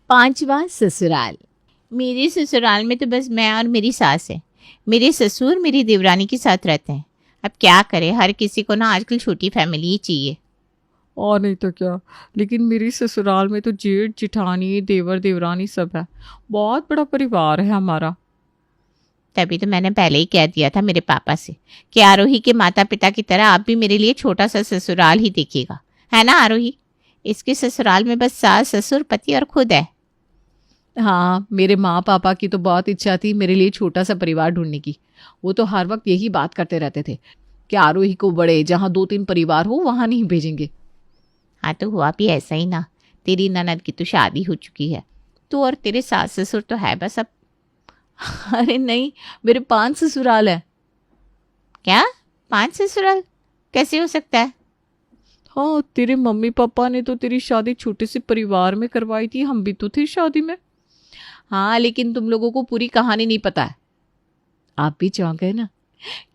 पांचवा ससुराल। मेरे ससुराल में तो बस मैं और मेरी सास है। मेरे ससुर मेरी देवरानी के साथ रहते हैं। अब क्या करें, हर किसी को ना आजकल छोटी फैमिली ही चाहिए। और नहीं तो क्या। लेकिन मेरी ससुराल में तो जेठ जिठानी देवर देवरानी सब है। बहुत बड़ा परिवार है हमारा। तभी तो मैंने पहले ही कह दिया था मेरे पापा से कि आरोही के माता पिता की तरह आप भी मेरे लिए छोटा सा ससुराल ही देखिएगा, है ना आरोही? इसके ससुराल में बस सास ससुर पति और खुद है। हाँ, मेरे माँ पापा की तो बहुत इच्छा थी मेरे लिए छोटा सा परिवार ढूंढने की। वो तो हर वक्त यही बात करते रहते थे कि आरोही को बड़े जहाँ 2-3 परिवार हो वहाँ नहीं भेजेंगे। हाँ तो हुआ भी ऐसा ही ना। तेरी ननद की तो शादी हो चुकी है, तू और तेरे सास ससुर तो है बस अब। अरे नहीं, मेरे 5 ससुराल है। क्या? 5 ससुराल कैसे हो सकता है? हाँ, तेरे मम्मी पापा ने तो तेरी शादी छोटे से परिवार में करवाई थी, हम भी तो थे शादी में। हाँ, लेकिन तुम लोगों को पूरी कहानी नहीं पता है। आप भी चौंक गए ना,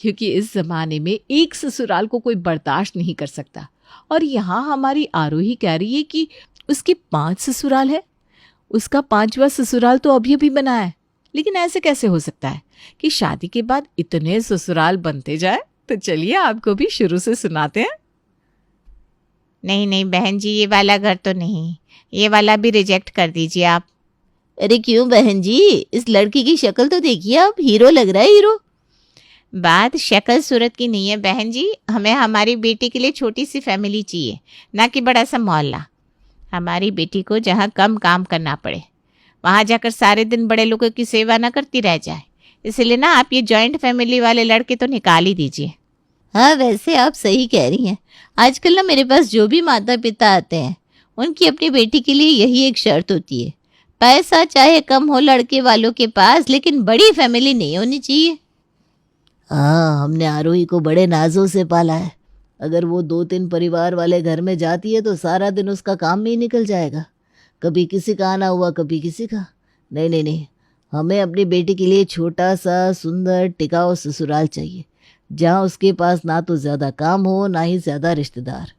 क्योंकि इस जमाने में एक ससुराल को कोई बर्दाश्त नहीं कर सकता। और यहाँ हमारी आरोही कह रही है कि उसके 5 ससुराल है। उसका 5वां ससुराल तो अभी अभी बना है। लेकिन ऐसे कैसे हो सकता है कि शादी के बाद इतने ससुराल बनते जाए? तो चलिए आपको भी शुरू से सुनाते हैं। नहीं नहीं बहन जी, ये वाला घर तो नहीं, ये वाला भी रिजेक्ट कर दीजिए आप। अरे क्यों बहन जी, इस लड़की की शक्ल तो देखिए, आप हीरो लग रहा है, हीरो। बात शक्ल सूरत की नहीं है बहन जी, हमें हमारी बेटी के लिए छोटी सी फैमिली चाहिए, ना कि बड़ा सा मोहल्ला। हमारी बेटी को जहाँ कम काम करना पड़े, वहाँ जाकर सारे दिन बड़े लोगों की सेवा ना करती रह जाए। इसलिए ना आप ये जॉइंट फैमिली वाले लड़के तो निकाल ही दीजिए। हाँ, वैसे आप सही कह रही हैं। आजकल ना मेरे पास जो भी माता पिता आते हैं, उनकी अपनी बेटी के लिए यही एक शर्त होती है, पैसा चाहे कम हो लड़के वालों के पास, लेकिन बड़ी फैमिली नहीं होनी चाहिए। हाँ, हमने आरोही को बड़े नाजों से पाला है। अगर वो 2-3 परिवार वाले घर में जाती है तो सारा दिन उसका काम में ही निकल जाएगा। कभी किसी का आना हुआ, कभी किसी का। नहीं नहीं नहीं, हमें अपनी बेटी के लिए छोटा सा सुंदर टिकाऊ ससुराल चाहिए, जहाँ उसके पास ना तो ज़्यादा काम हो ना ही ज़्यादा रिश्तेदार।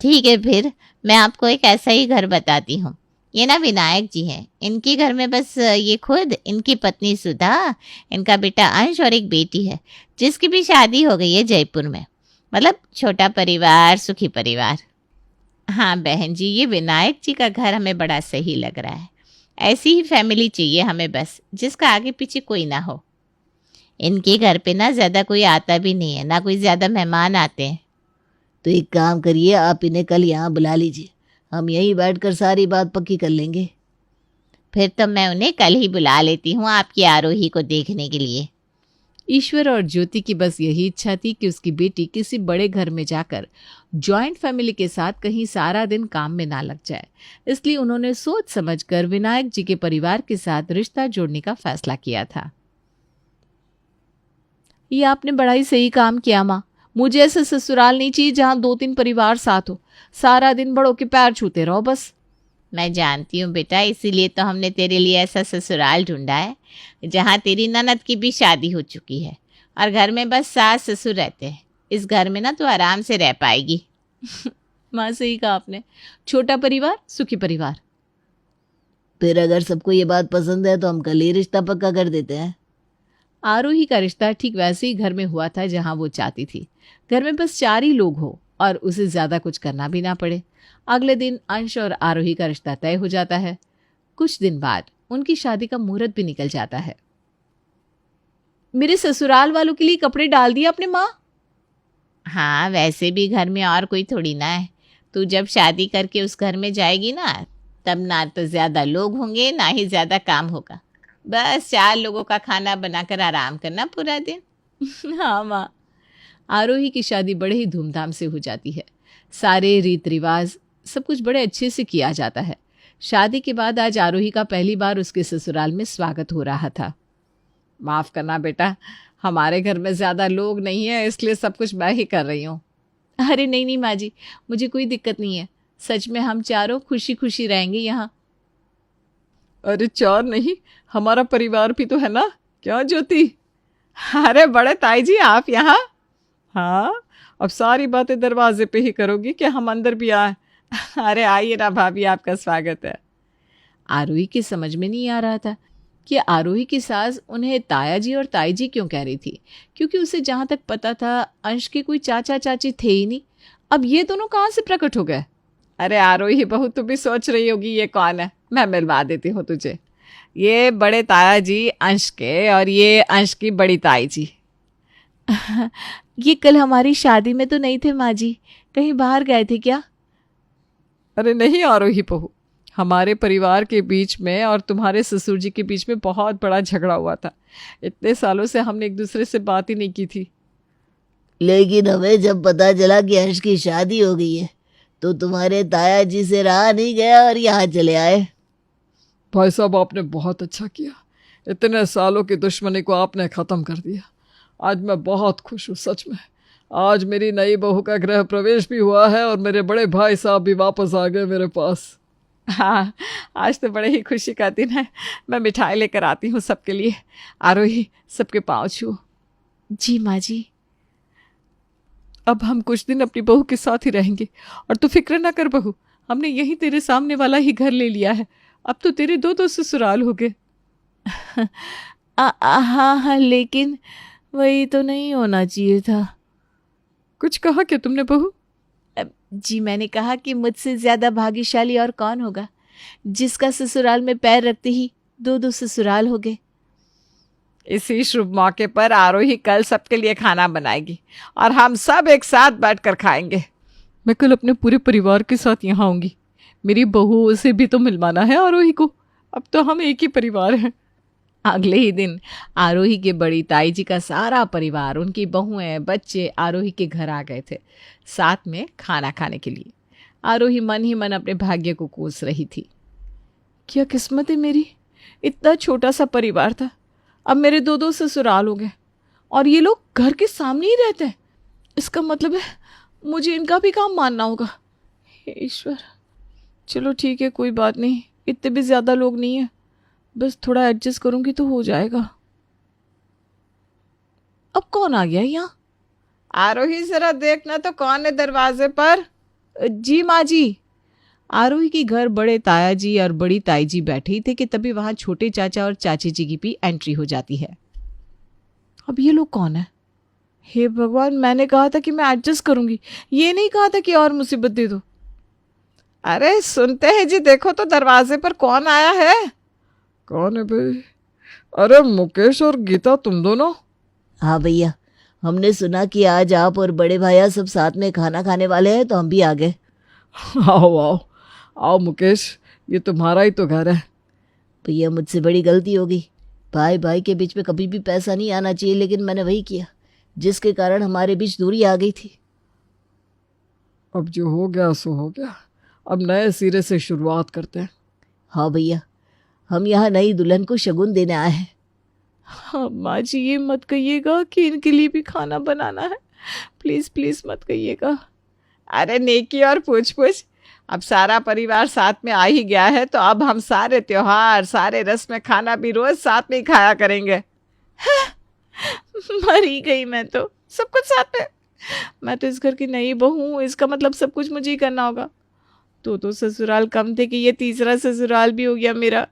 ठीक है, फिर मैं आपको एक ऐसा ही घर बताती हूँ। ये ना विनायक जी हैं, इनके घर में बस ये खुद, इनकी पत्नी सुधा, इनका बेटा अंश और एक बेटी है जिसकी भी शादी हो गई है जयपुर में। मतलब छोटा परिवार, सुखी परिवार। हाँ बहन जी, ये विनायक जी का घर हमें बड़ा सही लग रहा है। ऐसी ही फैमिली चाहिए हमें बस, जिसका आगे पीछे कोई ना हो। इनके घर पे ना ज़्यादा कोई आता भी नहीं है, ना कोई ज़्यादा मेहमान आते हैं। तो एक काम करिए, आप इन्हें कल यहाँ बुला लीजिए, हम यहीं बैठकर सारी बात पक्की कर लेंगे। फिर तो मैं उन्हें कल ही बुला लेती हूँ आपकी आरोही को देखने के लिए। ईश्वर और ज्योति की बस यही इच्छा थी कि उसकी बेटी किसी बड़े घर में जाकर जॉइंट फैमिली के साथ कहीं सारा दिन काम में ना लग जाए। इसलिए उन्होंने सोच समझकर विनायक जी के परिवार के साथ रिश्ता जोड़ने का फैसला किया था। ये आपने बड़ा ही सही काम किया माँ। मुझे ऐसा ससुराल नहीं चाहिए जहाँ 2-3 परिवार साथ हो। सारा दिन बड़ों के पैर छूते रहो बस। मैं जानती हूँ बेटा, इसीलिए तो हमने तेरे लिए ऐसा ससुराल ढूंढा है जहाँ तेरी ननद की भी शादी हो चुकी है और घर में बस सास ससुर रहते हैं। इस घर में ना तू आराम से रह पाएगी। माँ सही कहा आपने, छोटा परिवार सुखी परिवार। फिर अगर सबको ये बात पसंद है तो हम कल ही रिश्ता पक्का कर देते हैं। आरोही का रिश्ता ठीक वैसे ही घर में हुआ था जहां वो चाहती थी। घर में बस 4 ही लोग हो और उसे ज्यादा कुछ करना भी ना पड़े। अगले दिन अंश और आरोही का रिश्ता तय हो जाता है। कुछ दिन बाद उनकी शादी का मुहूर्त भी निकल जाता है। मेरे ससुराल वालों के लिए कपड़े डाल दिए आपने माँ? हाँ, वैसे भी घर में और कोई थोड़ी ना है। तू जब शादी करके उस घर में जाएगी ना, तब ना तो ज़्यादा लोग होंगे ना ही ज़्यादा काम होगा। बस 4 लोगों का खाना बनाकर आराम करना पूरा दिन। हाँ माँ। आरोही की शादी बड़े ही धूमधाम से हो जाती है। सारे रीत रिवाज सब कुछ बड़े अच्छे से किया जाता है। शादी के बाद आज आरोही का पहली बार उसके ससुराल में स्वागत हो रहा था। माफ़ करना बेटा, हमारे घर में ज़्यादा लोग नहीं है, इसलिए सब कुछ मैं ही कर रही हूँ। अरे नहीं नहीं माँ जी, मुझे कोई दिक्कत नहीं है। सच में हम चारों खुशी खुशी रहेंगे यहाँ। अरे 4 नहीं, हमारा परिवार भी तो है ना, क्या ज्योति? अरे बड़े ताई जी आप यहाँ? हाँ, अब सारी बातें दरवाजे पे ही करोगी कि हम अंदर भी आए? अरे आइए ना भाभी, आपका स्वागत है। आरोही की समझ में नहीं आ रहा था कि आरोही की सास उन्हें ताया जी और ताई जी क्यों कह रही थी, क्योंकि उसे जहाँ तक पता था अंश के कोई चाचा चाची थे ही नहीं। अब ये दोनों कहाँ से प्रकट हो गए? अरे आरोही बहू, तू भी सोच रही होगी ये कौन है। मैं मिलवा देती हूँ तुझे। ये बड़े ताया जी अंश के, और ये अंश की बड़ी ताई जी। ये कल हमारी शादी में तो नहीं थे माँ जी, कहीं बाहर गए थे क्या? अरे नहीं आरोही बहू, हमारे परिवार के बीच में और तुम्हारे ससुर जी के बीच में बहुत बड़ा झगड़ा हुआ था। इतने सालों से हमने एक दूसरे से बात ही नहीं की थी। लेकिन हमें जब पता चला कि अंश की शादी हो गई है तो तुम्हारे ताया जी से रहा नहीं गया और यहाँ चले आए। भाई साहब, आपने बहुत अच्छा किया। इतने सालों की दुश्मनी को आपने ख़त्म कर दिया। आज मैं बहुत खुश हूँ, सच में। आज मेरी नई बहू का गृह प्रवेश भी हुआ है और मेरे बड़े भाई साहब भी वापस आ गए मेरे पास। हाँ, आज तो बड़े ही खुशी का दिन है। मैं मिठाई लेकर आती हूँ सबके लिए। आरोही, सबके पाँव छुओ। जी माँ जी। अब हम कुछ दिन अपनी बहू के साथ ही रहेंगे, और तू फिक्र ना कर बहू, हमने यही तेरे सामने वाला ही घर ले लिया है। अब तो तेरे दो ससुराल हो गए। हाँ हाँ, लेकिन वही तो नहीं होना चाहिए था। कुछ कहा क्या तुमने बहू? जी मैंने कहा कि मुझसे ज्यादा भाग्यशाली और कौन होगा, जिसका ससुराल में पैर रखते ही दो ससुराल हो गए। इसी शुभ मौके पर आरोही कल सबके लिए खाना बनाएगी और हम सब एक साथ बैठकर खाएंगे। मैं कल अपने पूरे परिवार के साथ यहाँ आऊंगी। मेरी बहू से भी तो मिलवाना है आरोही को। अब तो हम एक ही परिवार हैं। अगले ही दिन आरोही के बड़ी ताई जी का सारा परिवार, उनकी बहुएं, बच्चे आरोही के घर आ गए थे, साथ में खाना खाने के लिए। आरोही मन ही मन अपने भाग्य को कोस रही थी। क्या किस्मत है मेरी, इतना छोटा सा परिवार था, अब मेरे दो ससुराल हो गए और ये लोग घर के सामने ही रहते हैं। इसका मतलब है मुझे इनका भी काम मानना होगा। हे ईश्वर, चलो ठीक है, कोई बात नहीं, इतने भी ज़्यादा लोग नहीं है, बस थोड़ा एडजस्ट करूंगी तो हो जाएगा। अब कौन आ गया यहाँ? आरोही, जरा देखना तो कौन है दरवाजे पर। जी माँ जी। आरोही के घर बड़े ताया जी और बड़ी ताई जी बैठे ही थे कि तभी वहां छोटे चाचा और चाची जी की भी एंट्री हो जाती है। अब ये लोग कौन है? हे भगवान, मैंने कहा था कि मैं एडजस्ट करूंगी, ये नहीं कहा था कि और मुसीबत दे दो। अरे सुनते हैं जी, देखो तो दरवाजे पर कौन आया है। कौन है भाई? अरे मुकेश और गीता, तुम दोनों? हाँ भैया, हमने सुना कि आज आप और बड़े भैया सब साथ में खाना खाने वाले हैं तो हम भी आ गए। आओ आओ आओ मुकेश, ये तुम्हारा ही तो घर है। भैया, मुझसे बड़ी गलती हो गई। भाई भाई के बीच में कभी भी पैसा नहीं आना चाहिए, लेकिन मैंने वही किया जिसके कारण हमारे बीच दूरी आ गई थी। अब जो हो गया सो हो गया, अब नए सिरे से शुरुआत करते हैं। हाँ भैया, हम यहाँ नई दुल्हन को शगुन देने आए हैं। हाँ माँ जी, ये मत कहिएगा कि इनके लिए भी खाना बनाना है, प्लीज़ प्लीज़ मत कहिएगा। अरे नेकी और पूछ पूछ, अब सारा परिवार साथ में आ ही गया है तो अब हम सारे त्योहार, सारे रस्म खाना भी रोज साथ में ही खाया करेंगे। मर ही गई मैं तो, सब कुछ साथ में। मैं तो इस घर की नई बहू हूँ, इसका मतलब सब कुछ मुझे ही करना होगा। तो ससुराल कम थे कि ये तीसरा ससुराल भी हो गया मेरा।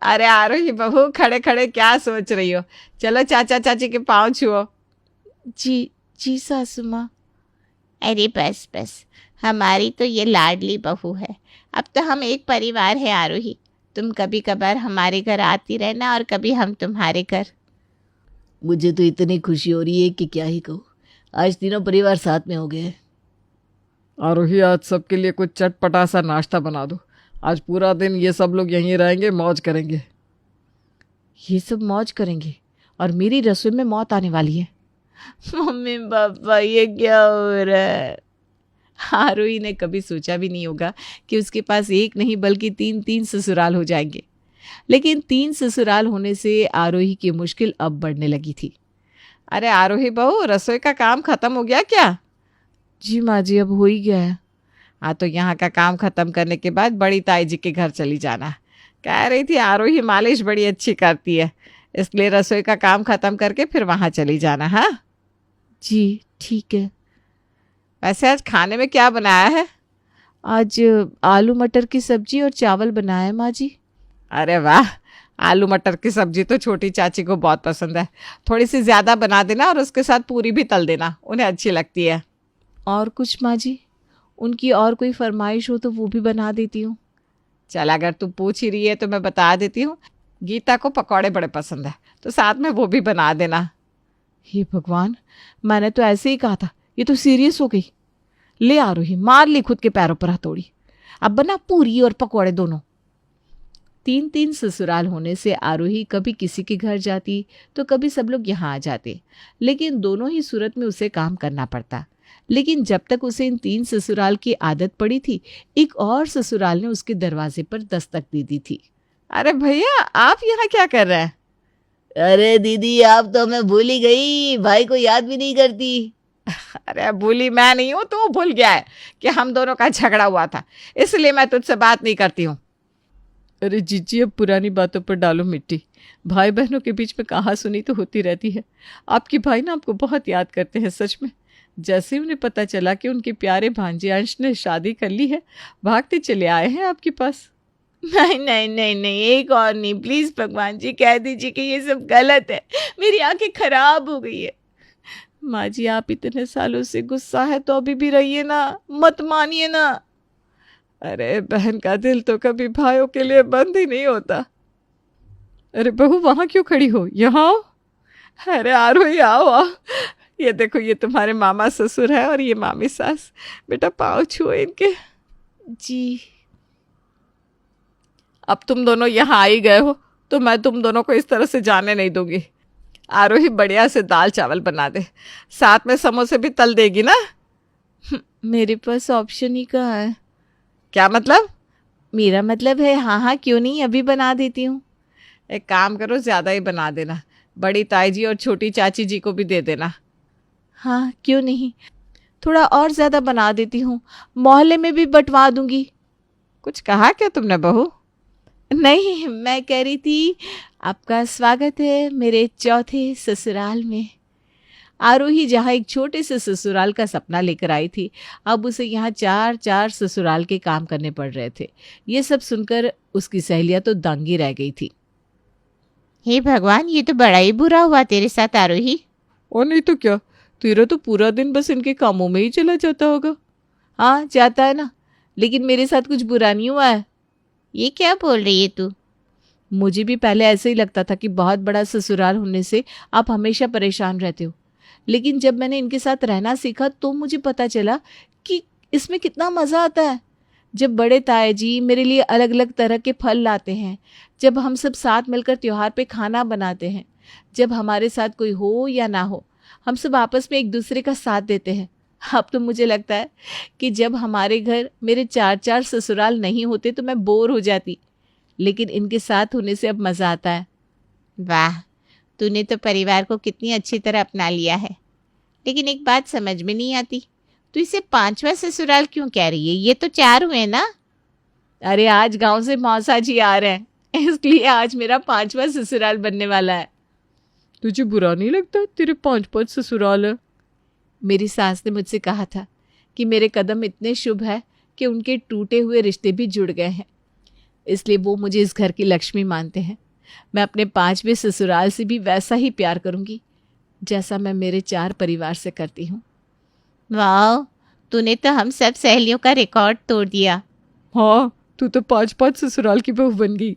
अरे आरोही बहू, खड़े खड़े क्या सोच रही हो? चलो चाचा चाची के पाँव छुओ। जी सासू माँ। अरे बस बस, हमारी तो ये लाडली बहू है। अब तो हम एक परिवार है आरोही। तुम कभी कभार हमारे घर आती रहना और कभी हम तुम्हारे घर। मुझे तो इतनी खुशी हो रही है कि क्या ही कहूँ। आज तीनों परिवार साथ में हो गए। आरोही, आज सबके लिए कुछ चटपटा सा नाश्ता बना दो। आज पूरा दिन ये सब लोग यहीं रहेंगे, मौज करेंगे। ये सब मौज करेंगे और मेरी रसोई में मौत आने वाली है। मम्मी पापा, ये क्या हो रहा है? आरोही ने कभी सोचा भी नहीं होगा कि उसके पास एक नहीं बल्कि तीन ससुराल हो जाएंगे। लेकिन 3 ससुराल होने से आरोही की मुश्किल अब बढ़ने लगी थी। अरे आरोही बहू, रसोई का काम खत्म हो गया क्या? जी माँ जी, अब हो ही गया है। हाँ, तो यहाँ का काम खत्म करने के बाद बड़ी ताई जी के घर चली जाना। कह रही थी आरोही मालिश बड़ी अच्छी करती है, इसलिए रसोई का काम खत्म करके फिर वहाँ चली जाना। हाँ जी ठीक है। वैसे आज खाने में क्या बनाया है? आज आलू मटर की सब्जी और चावल बनाया है माँ जी। अरे वाह, आलू मटर की सब्जी तो छोटी चाची को बहुत पसंद है। थोड़ी सी ज़्यादा बना देना और उसके साथ पूरी भी तल देना, उन्हें अच्छी लगती है। और कुछ माँ जी? उनकी और कोई फरमाइश हो तो वो भी बना देती हूँ। चल, अगर तू पूछ ही रही है तो मैं बता देती हूँ। गीता को पकौड़े बड़े पसंद है, तो साथ में वो भी बना देना। हे भगवान, मैंने तो ऐसे ही कहा था, ये तो सीरियस हो गई। ले आरोही, मार ली खुद के पैरों पर हथौड़ी। अब बना पूरी और पकौड़े दोनों। 3-3 ससुराल होने से आरोही कभी किसी के घर जाती तो कभी सब लोग यहाँ आ जाते, लेकिन दोनों ही सूरत में उसे काम करना पड़ता। लेकिन जब तक उसे इन 3 ससुराल की आदत पड़ी थी, एक और ससुराल ने उसके दरवाजे पर दस्तक दे दी थी। अरे भैया, आप यहाँ क्या कर रहे हैं? अरे दीदी, आप तो मैं भूल ही गई, भाई को याद भी नहीं करती। अरे भूली मैं नहीं हूँ, तू भूल गया है कि हम दोनों का झगड़ा हुआ था, इसलिए मैं तुझसे बात नहीं करती हूँ। अरे जीजी, अब पुरानी बातों पर डालो मिट्टी। भाई बहनों के बीच में कहा सुनी तो होती रहती है। आपके भाई ना आपको बहुत याद करते हैं, सच में। जैसे उन्हें पता चला कि उनके प्यारे भांजे अंश ने शादी कर ली है, भागते चले आए हैं आपके पास। नहीं नहीं नहीं नहीं, एक और नहीं, प्लीज भगवान जी कह दीजिए कि ये सब गलत है, मेरी आंखें खराब हो गई है। माँ जी, आप इतने सालों से गुस्सा है तो अभी भी रहिए ना, मत मानिए ना। अरे बहन का दिल तो कभी भाइयों के लिए बंद ही नहीं होता। अरे बहू, वहां क्यों खड़ी हो, यहाँ आओ। अरे आरोही, आओ आओ। ये देखो, ये तुम्हारे मामा ससुर है और ये मामी सास। बेटा पाँव छुओ इनके। जी। अब तुम दोनों यहाँ आ ही गए हो तो मैं तुम दोनों को इस तरह से जाने नहीं दूंगी। आरोही, बढ़िया से दाल चावल बना दे, साथ में समोसे भी तल देगी ना। मेरे पास ऑप्शन ही कहाँ है। क्या मतलब? मेरा मतलब है हाँ हाँ क्यों नहीं, अभी बना देती हूँ। एक काम करो, ज़्यादा ही बना देना, बड़ी ताई जी और छोटी चाची जी को भी दे देना। हाँ क्यों नहीं, थोड़ा और ज़्यादा बना देती हूँ, मोहल्ले में भी बंटवा दूंगी। कुछ कहा क्या तुमने बहू? नहीं, मैं कह रही थी आपका स्वागत है मेरे चौथे ससुराल में। आरोही जहाँ एक छोटे से ससुराल का सपना लेकर आई थी, अब उसे यहाँ 4-4 ससुराल के काम करने पड़ रहे थे। ये सब सुनकर उसकी सहेलियाँ तो दंगी रह गई थी। हे भगवान, ये तो बड़ा ही बुरा हुआ तेरे साथ आरोही। और नहीं तो क्या, तेरा तो पूरा दिन बस इनके कामों में ही चला जाता होगा। हाँ जाता है ना, लेकिन मेरे साथ कुछ बुरा नहीं हुआ है। ये क्या बोल रही है तू? मुझे भी पहले ऐसे ही लगता था कि बहुत बड़ा ससुराल होने से आप हमेशा परेशान रहते हो, लेकिन जब मैंने इनके साथ रहना सीखा तो मुझे पता चला कि इसमें कितना मज़ा आता है। जब बड़े ताया जी मेरे लिए अलग अलग तरह के फल लाते हैं, जब हम सब साथ मिलकर त्योहार पे खाना बनाते हैं, जब हमारे साथ कोई हो या ना हो, हम सब आपस में एक दूसरे का साथ देते हैं। अब तो मुझे लगता है कि जब हमारे घर मेरे 4-4 ससुराल नहीं होते तो मैं बोर हो जाती, लेकिन इनके साथ होने से अब मज़ा आता है। वाह, तूने तो परिवार को कितनी अच्छी तरह अपना लिया है। लेकिन एक बात समझ में नहीं आती, तू इसे 5वां ससुराल क्यों कह रही है? ये तो 4 हुए ना। अरे आज गांव से मौसा जी आ रहे हैं, इसलिए आज मेरा 5वां ससुराल बनने वाला है। तुझे बुरा नहीं लगता तेरे 5-5 ससुराल है? मेरी सास ने मुझसे कहा था कि मेरे कदम इतने शुभ है कि उनके टूटे हुए रिश्ते भी जुड़ गए हैं, इसलिए वो मुझे इस घर की लक्ष्मी मानते हैं। मैं अपने 5वें ससुराल से भी वैसा ही प्यार करूंगी जैसा मैं मेरे 4 परिवार से करती हूँ। वाह, तूने तो हम सब सहेलियों का रिकॉर्ड तोड़ दिया। हाँ, तू तो 5-5 ससुराल की बहू बन गई।